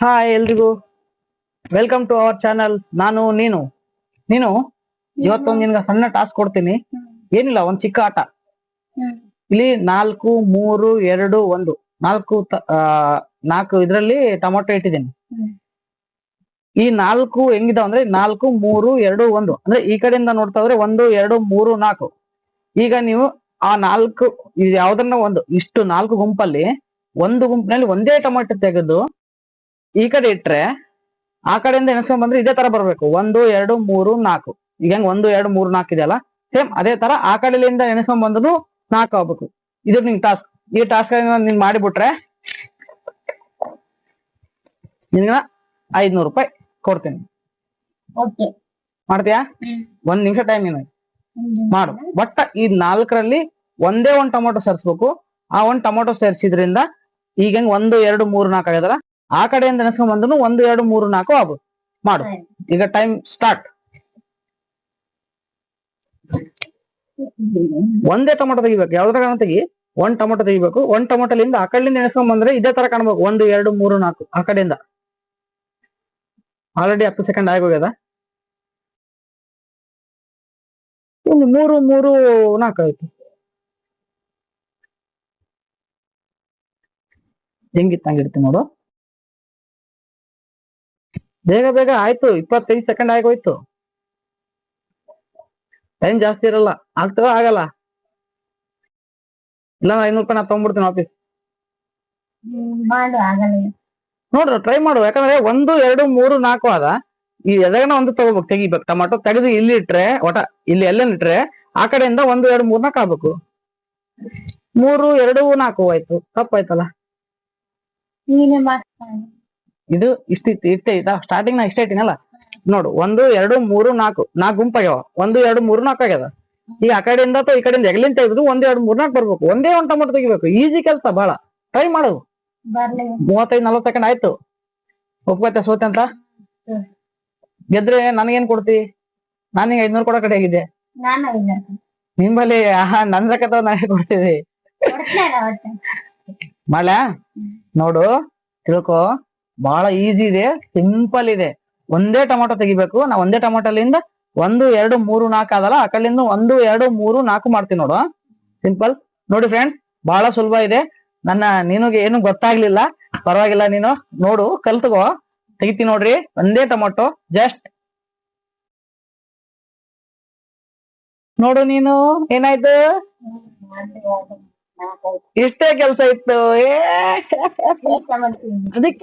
Hi ಎಲ್ರಿಗೂ, welcome to our channel. ನಾನು ನೀನು ಇವತ್ತೊಂದು ನಿನ್ಗೆ ಸಣ್ಣ ಟಾಸ್ಕ್ ಕೊಡ್ತೀನಿ. ಏನಿಲ್ಲ, ಒಂದ್ ಚಿಕ್ಕ ಆಟ. ಇಲ್ಲಿ 4, 3, 2, 1 ನಾಲ್ಕು ಇದ್ರಲ್ಲಿ ಟೊಮೊಟೊ ಇಟ್ಟಿದ್ದೀನಿ. ಈ 4 ಹೆಂಗಿದಾವ ಅಂದ್ರೆ 4, 3, 2, 1 ಅಂದ್ರೆ ಈ ಕಡೆಯಿಂದ ನೋಡ್ತಾ ಹೋದ್ರೆ 1, 2, 3, 4. ಈಗ ನೀವು ಆ 4 ಯಾವ್ದನ್ನ ಇಷ್ಟು 4 ಗುಂಪಲ್ಲಿ ಒಂದು ಗುಂಪಿನಲ್ಲಿ ಒಂದೇ ಟೊಮೊಟೊ ತೆಗೆದು ಈ ಕಡೆ ಇಟ್ರೆ ಆ ಕಡೆಯಿಂದ ಎಣಿಸ್ಕೊಂಡ್ ಬಂದ್ರೆ ಇದೇ ತರ ಬರ್ಬೇಕು. 1, 2, 3, 4. ಈಗ ಹೆಂಗ್ 1, 2, 3, 4 ಇದೆಯಲ್ಲ, ಸೇಮ್ ಅದೇ ತರ ಆ ಕಡೆಯಿಂದ ಎಣಿಸ್ಕೊಂಡ್ ಬಂದ್ರು 4 ಆಗ್ಬೇಕು. ಇದು ನಿಂಗೆ ಟಾಸ್ಕ್. ಈ ಟಾಸ್ಕ್ ನೀನ್ ಮಾಡಿಬಿಟ್ರೆ ನಿನ್ಗ 500 ರೂಪಾಯಿ ಕೊಡ್ತೀನಿ. ಮಾಡ್ತೀಯಾ? 1 ನಿಮಿಷ ಟೈಮ್ ನೀನು ಮಾಡು. ಬಟ್ ಈ 4ರಲ್ಲಿ ಒಂದೇ ಒಂದ್ ಟೊಮೊಟೊ ಸೇರಿಸ್ಬೇಕು. ಆ ಒಂದ್ ಟೊಮೊಟೊ ಸೇರಿಸಿದ್ರಿಂದ ಈಗ ಹೆಂಗ್ 1, 2, 3, 4 ಆಗಿದಲ್ಲ, ಆ ಕಡೆಯಿಂದ ನೆನೆಸ್ಕೊಂಡ್ ಬಂದ್ರು 1, 2, 3, 4 ಆಗ್ಬೋದು. ಮಾಡು. ಈಗ ಟೈಮ್ ಸ್ಟಾರ್ಟ್. ಒಂದೇ ಟೊಮೊಟೊ ತೆಗಿಬೇಕು. ಯಾವ್ದ್ರ ಕಾರಣ ತೆಗಿ, ಒಂದ್ ಟೊಮೊಟೊ ತೆಗಿಬೇಕು. ಒಂದ್ ಟೊಮೊಟೊಲಿಂದ ಆ ಕಡೆಯಿಂದ ನೆನೆಸ್ಕೊಂಡ್ ಬಂದ್ರೆ ಇದೇ ತರ ಕಾಣ್ಬೇಕು. 1, 2, 3, 4 ಆ ಕಡೆಯಿಂದ. ಆಲ್ರೆಡಿ 10 ಸೆಕೆಂಡ್ ಆಗೋಗ್ಯದ. ಇನ್ನು 3, 3, 4 ಆಯ್ತು. ಹೆಂಗಿತ್ತು ಹಂಗಿಡ್ತೀನಿ ನೋಡು. ಬೇಗ ಬೇಗ ಆಯ್ತು. 25 ಸೆಕೆಂಡ್ ಆಗೋಯ್ತು. ಟೈಮ್ ಜಾಸ್ತಿ ಇರಲ್ಲ. ಆಗ್ತದ ಆಗಲ್ಲ? ಇಲ್ಲ 500 ರೂಪಾಯಿ ನಾ ತಗೊಂಡ್ಬಿಡ್ತೀನಿ ವಾಪಸ್. ನೋಡ್ರಿ, ಟ್ರೈ ಮಾಡು. ಯಾಕಂದ್ರೆ 1, 2, 3, 4 ಆದ. ಈ ಎದಗನ ಒಂದು ತೆಗಿಬೇಕು. ಟೊಮಾಟೊ ತೆಗೆದು ಇಲ್ಲಿ ಇಟ್ರೆ ಇಲ್ಲಿ ಎಲ್ಲೇನ್ ಇಟ್ರೆ ಆ ಕಡೆಯಿಂದ 1, 2, 3, 4 ಆಗ್ಬೇಕು. 3, 2, 4 ಆಯ್ತು. ತಪ್ಪಾಯ್ತಲ್ಲ. ಇದು ಇಷ್ಟೇ ಇತ್ತ. ಸ್ಟಾರ್ಟಿಂಗ್ ನಾ ಇಷ್ಟೇ ಇಟ್ಟಿನಲ್ಲ. ನೋಡು, 1, 2, 3, 4 ಗುಂಪಾಗ್ಯಾವ. 1, 2, 3, 4 ಆಗ್ಯದ. ಈಗ ಆ ಕಡೆಯಿಂದ ಅಥವಾ ಈ ಕಡೆಯಿಂದ ಎಗ್ಲಿಂದ ತೆಗೆದು 1, 2, 3, 4 ಬರ್ಬೇಕು. ಒಂದೇ ಒಂದ್ ಟೊಮೊಟೊ ತೆಗಿಬೇಕು. ಈಸಿ ಕೆಲಸ ಬಾಳ. ಟ್ರೈ ಮಾಡು. 35, 40 ಸೆಕೆಂಡ್ ಆಯ್ತು. ಒಪ್ಕೋತ ಸೋತೆ ಅಂತ. ಗೆದ್ರೆ ನನಗೇನ್ ಕೊಡ್ತಿ? ನಾನು ನಿಂಗೆ 500 ಕೊಡೋ ಕಡೆ ಆಗಿದೆ. ನಿಂಬಲ್ಲಿ ನನ್ ರೊಕ್ಕ ನಾನೇ ಕೊಡ್ತೀವಿ. ಮಾಡ್ಲಾ? ನೋಡು, ತಿಳ್ಕೊ. ಬಹಳ ಈಸಿ ಇದೆ, ಸಿಂಪಲ್ ಇದೆ. ಒಂದೇ ಟೊಮೊಟೊ ತೆಗಿಬೇಕು. ನಾ ಒಂದೇ ಟೊಮೊಟೊಲಿಂದ 1, 2, 3, 4 ಆದಲ್ಲ, ಆ ಕಡೆಯಿಂದ 1, 2, 3, 4 ಮಾಡ್ತೀನಿ ನೋಡು. ಸಿಂಪಲ್. ನೋಡಿ ಫ್ರೆಂಡ್ಸ್, ಬಹಳ ಸುಲಭ ಇದೆ. ನಿನಗೆ ಏನು ಗೊತ್ತಾಗ್ಲಿಲ್ಲ ಪರವಾಗಿಲ್ಲ, ನೀನು ನೋಡು, ಕಲ್ತ್ಕೋ. ತೆಗಿತೀನಿ ನೋಡ್ರಿ, ಒಂದೇ ಟೊಮೊಟೊ. ಜಸ್ಟ್ ನೋಡು. ನೀನು ಏನಾಯ್ತು? ಇಷ್ಟೇ ಕೆಲ್ಸ ಇತ್ತು. ಅದಕ್ಕೆ